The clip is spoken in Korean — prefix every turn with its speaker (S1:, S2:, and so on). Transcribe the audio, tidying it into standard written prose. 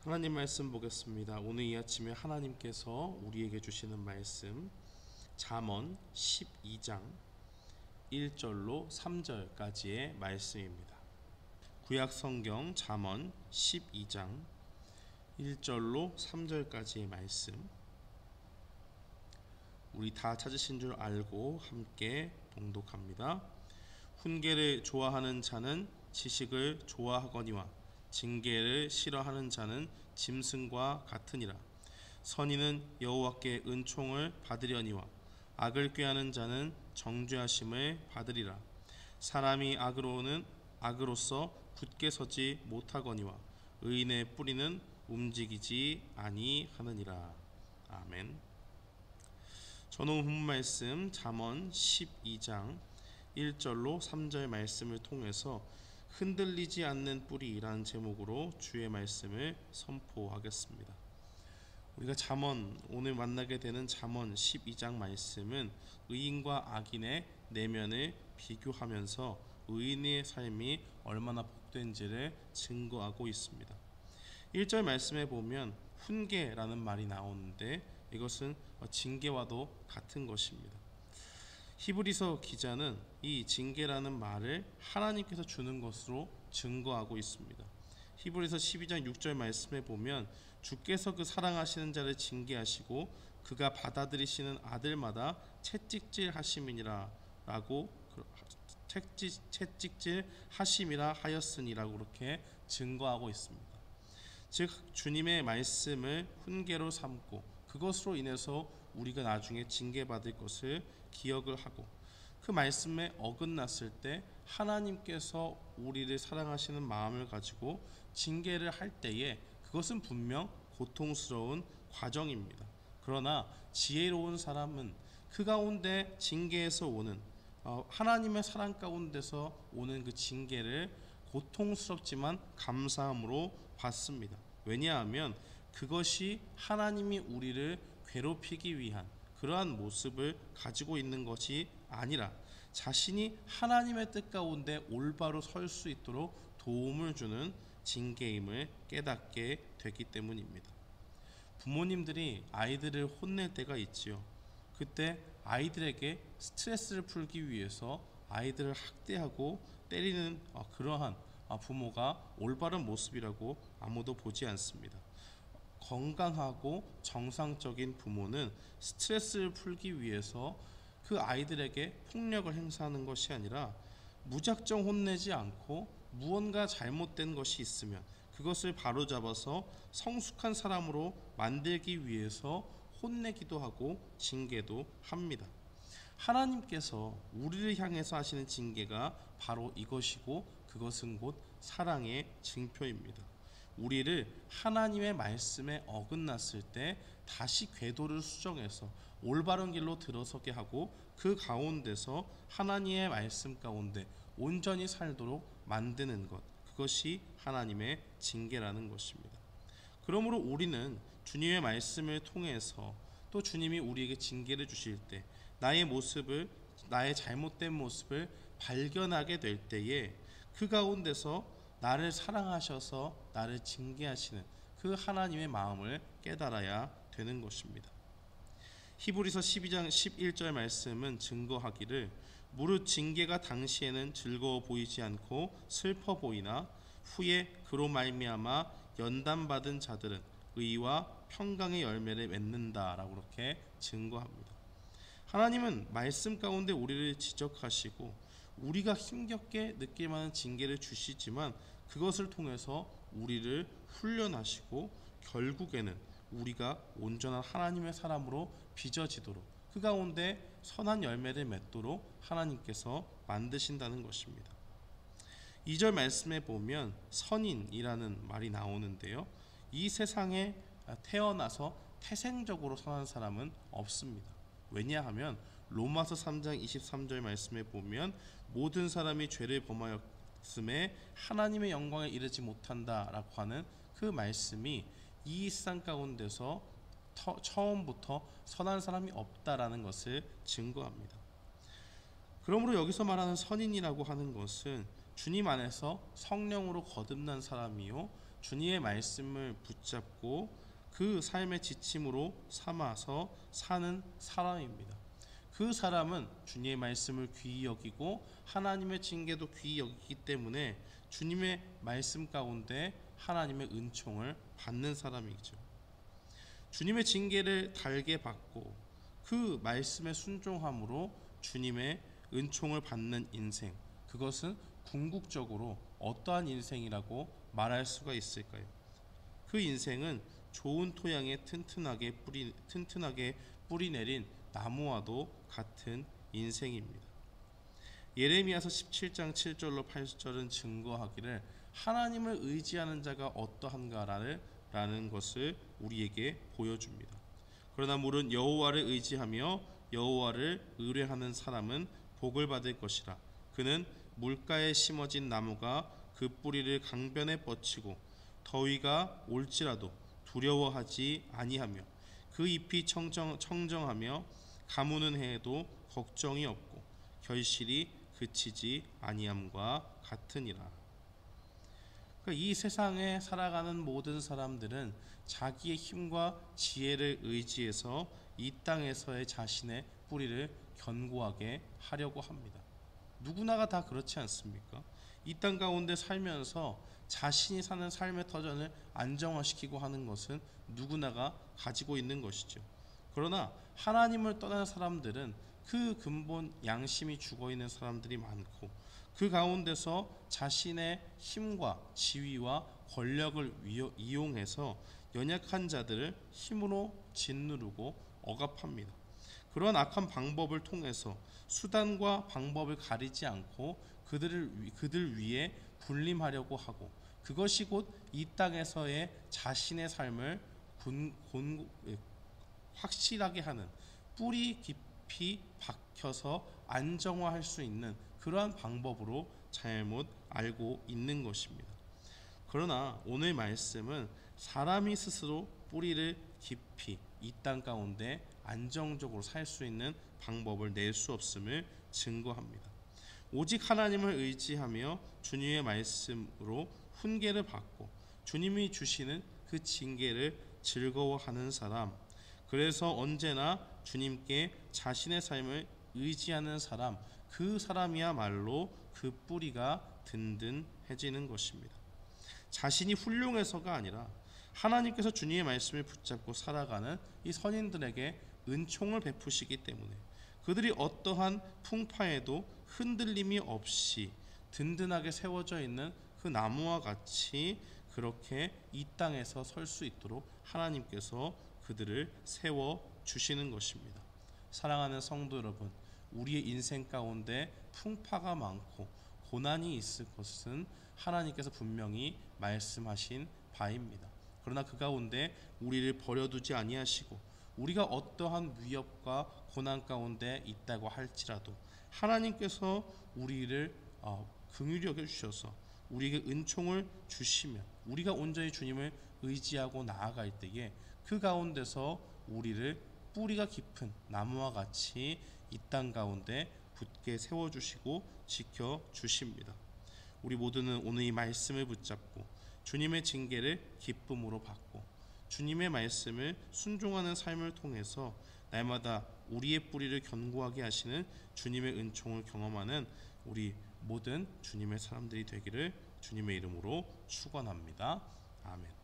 S1: 하나님 말씀 보겠습니다. 오늘 이 아침에 하나님께서 우리에게 주시는 말씀 잠언 12장 1절로 3절까지의 말씀입니다. 구약 성경 잠언 12장 1절로 3절까지의 말씀, 우리 다 찾으신 줄 알고 함께 봉독합니다. 훈계를 좋아하는 자는 지식을 좋아하거니와 징계를 싫어하는 자는 짐승과 같으니라. 선인은 여호와께 은총을 받으려니와 악을 꾀하는 자는 정죄하심을 받으리라. 사람이 악으로서 굳게 서지 못하거니와 의인의 뿌리는 움직이지 아니하느니라. 아멘. 저는 본 말씀 잠언 12장 1절로 3절 말씀을 통해서 흔들리지 않는 뿌리라는 제목으로 주의 말씀을 선포하겠습니다. 우리가 오늘 만나게 되는 잠언 12장 말씀은 의인과 악인의 내면을 비교하면서 의인의 삶이 얼마나 복된지를 증거하고 있습니다. 1절 말씀에 보면 훈계라는 말이 나오는데 이것은 징계와도 같은 것입니다. 히브리서 기자는 이 징계라는 말을 하나님께서 주는 것으로 증거하고 있습니다. 히브리서 12장 6절 말씀에 보면 주께서 그 사랑하시는 자를 징계하시고 그가 받아들이시는 아들마다 채찍질 하심이니라 라고 채찍질 하심이라 하였으니라고 그렇게 증거하고 있습니다. 즉 주님의 말씀을 훈계로 삼고 그것으로 인해서 우리가 나중에 징계받을 것을 기억을 하고 그 말씀에 어긋났을 때 하나님께서 우리를 사랑하시는 마음을 가지고 징계를 할 때에 그것은 분명 고통스러운 과정입니다. 그러나 지혜로운 사람은 그 가운데 징계에서 오는 하나님의 사랑 가운데서 오는 그 징계를 고통스럽지만 감사함으로 받습니다. 왜냐하면 그것이 하나님이 우리를 괴롭히기 위한 그러한 모습을 가지고 있는 것이 아니라 자신이 하나님의 뜻 가운데 올바로 설 수 있도록 도움을 주는 징계임을 깨닫게 되기 때문입니다. 부모님들이 아이들을 혼낼 때가 있지요. 그때 아이들에게 스트레스를 풀기 위해서 아이들을 학대하고 때리는 그러한 부모가 올바른 모습이라고 아무도 보지 않습니다. 건강하고 정상적인 부모는 스트레스를 풀기 위해서 그 아이들에게 폭력을 행사하는 것이 아니라 무작정 혼내지 않고 무언가 잘못된 것이 있으면 그것을 바로잡아서 성숙한 사람으로 만들기 위해서 혼내기도 하고 징계도 합니다. 하나님께서 우리를 향해서 하시는 징계가 바로 이것이고 그것은 곧 사랑의 징표입니다. 우리를 하나님의 말씀에 어긋났을 때 다시 궤도를 수정해서 올바른 길로 들어서게 하고 그 가운데서 하나님의 말씀 가운데 온전히 살도록 만드는 것, 그것이 하나님의 징계라는 것입니다. 그러므로 우리는 주님의 말씀을 통해서 또 주님이 우리에게 징계를 주실 때 나의 잘못된 모습을 발견하게 될 때에 그 가운데서 나를 사랑하셔서 나를 징계하시는 그 하나님의 마음을 깨달아야 되는 것입니다. 히브리서 12장 11절 말씀은 증거하기를 무릇 징계가 당시에는 즐거워 보이지 않고 슬퍼 보이나 후에 그로 말미암아 연단받은 자들은 의와 평강의 열매를 맺는다라고 그렇게 증거합니다. 하나님은 말씀 가운데 우리를 지적하시고 우리가 힘겹게 느낄 만한 징계를 주시지만 그것을 통해서 우리를 훈련하시고 결국에는 우리가 온전한 하나님의 사람으로 빚어지도록 그 가운데 선한 열매를 맺도록 하나님께서 만드신다는 것입니다. 2절 말씀에 보면 선인이라는 말이 나오는데요. 이 세상에 태어나서 태생적으로 선한 사람은 없습니다. 왜냐하면 로마서 3장 23절 말씀에 보면 모든 사람이 죄를 범하였음에 하나님의 영광에 이르지 못한다라고 하는 그 말씀이 이 세상 가운데서 처음부터 선한 사람이 없다라는 것을 증거합니다. 그러므로 여기서 말하는 선인이라고 하는 것은 주님 안에서 성령으로 거듭난 사람이요 주님의 말씀을 붙잡고 그 삶의 지침으로 삼아서 사는 사람입니다. 그 사람은 주님의 말씀을 귀히 여기고 하나님의 징계도 귀히 여기기 때문에 주님의 말씀 가운데 하나님의 은총을 받는 사람이죠. 주님의 징계를 달게 받고 그 말씀에 순종함으로 주님의 은총을 받는 인생, 그것은 궁극적으로 어떠한 인생이라고 말할 수가 있을까요? 그 인생은 좋은 토양에 튼튼하게 뿌리 내린 나무와도 같은 인생입니다. 예레미야서 17장 7절로 8절은 증거하기를 하나님을 의지하는 자가 어떠한가라는 것을 우리에게 보여줍니다. 그러나 물은 여호와를 의지하며 여호와를 의뢰하는 사람은 복을 받을 것이라. 그는 물가에 심어진 나무가 그 뿌리를 강변에 뻗치고 더위가 올지라도 두려워하지 아니하며 그 잎이 청정하며 가무는 해에도 걱정이 없고 결실이 그치지 아니함과 같으니라. 이 세상에 살아가는 모든 사람들은 자기의 힘과 지혜를 의지해서 이 땅에서의 자신의 뿌리를 견고하게 하려고 합니다. 누구나가 다 그렇지 않습니까? 이 땅 가운데 살면서 자신이 사는 삶의 터전을 안정화시키고 하는 것은 누구나가 가지고 있는 것이죠. 그러나 하나님을 떠난 사람들은 그 근본 양심이 죽어있는 사람들이 많고 그 가운데서 자신의 힘과 지위와 권력을 이용해서 연약한 자들을 힘으로 짓누르고 억압합니다. 그러한 악한 방법을 통해서 수단과 방법을 가리지 않고 그들 위에 군림하려고 하고 그것이 곧 이 땅에서의 자신의 삶을 확실하게 하는 뿌리 깊이 박혀서 안정화할 수 있는 그러한 방법으로 잘못 알고 있는 것입니다. 그러나 오늘 말씀은 사람이 스스로 뿌리를 깊이 이 땅 가운데 안정적으로 살 수 있는 방법을 낼 수 없음을 증거합니다. 오직 하나님을 의지하며 주님의 말씀으로 훈계를 받고 주님이 주시는 그 징계를 즐거워하는 사람, 그래서 언제나 주님께 자신의 삶을 의지하는 사람, 그 사람이야말로 그 뿌리가 든든해지는 것입니다. 자신이 훌륭해서가 아니라 하나님께서 주님의 말씀을 붙잡고 살아가는 이 선인들에게 은총을 베푸시기 때문에 그들이 어떠한 풍파에도 흔들림이 없이 든든하게 세워져 있는 그 나무와 같이 그렇게 이 땅에서 설 수 있도록 하나님께서 그들을 세워주시는 것입니다. 사랑하는 성도 여러분, 우리의 인생 가운데 풍파가 많고 고난이 있을 것은 하나님께서 분명히 말씀하신 바입니다. 그러나 그 가운데 우리를 버려두지 아니하시고 우리가 어떠한 위협과 고난 가운데 있다고 할지라도 하나님께서 우리를 긍휼히 여겨주셔서 우리에게 은총을 주시며 우리가 온전히 주님을 의지하고 나아갈 때에 그 가운데서 우리를 뿌리가 깊은 나무와 같이 이 땅 가운데 굳게 세워주시고 지켜주십니다. 우리 모두는 오늘 이 말씀을 붙잡고 주님의 징계를 기쁨으로 받고 주님의 말씀을 순종하는 삶을 통해서 날마다 우리의 뿌리를 견고하게 하시는 주님의 은총을 경험하는 우리 모든 주님의 사람들이 되기를 주님의 이름으로 축원합니다. 아멘.